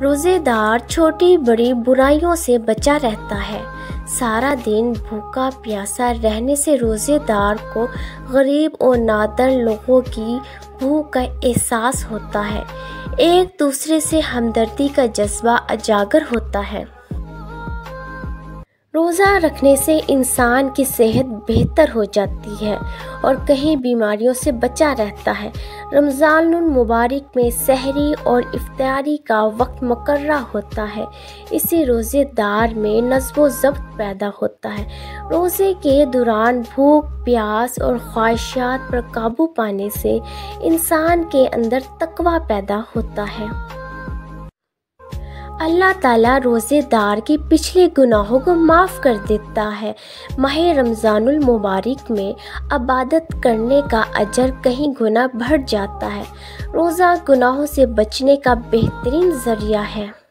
روزے دار چھوٹی بڑی برائیوں سے بچا رہتا ہے۔ سارا دن بھوکا پیاسا رہنے سے روزے دار کو غریب اور نادر لوگوں کی بھوک کا احساس ہوتا ہے۔ ایک دوسرے سے ہمدردی کا جذبہ اجاگر ہوتا ہے۔ روزہ رکھنے سے انسان کی صحت بہتر ہو جاتی ہے اور کئی بیماریوں سے بچا رہتا ہے۔ رمضان المبارک میں سحری اور افطاری کا وقت مقررہ ہوتا ہے، اس سے روزے دار میں نظم و ضبط پیدا ہوتا ہے۔ روزے کے دوران بھوک پیاس اور خواہشات پر قابو پانے سے انسان کے اندر تقویٰ پیدا ہوتا ہے۔ اللہ تعالیٰ روزے دار کی پچھلے گناہوں کو معاف کر دیتا ہے۔ ماہ رمضان المبارک میں عبادت کرنے کا اجر کئی گنا بڑھ جاتا ہے۔ روزہ گناہوں سے بچنے کا بہترین ذریعہ ہے۔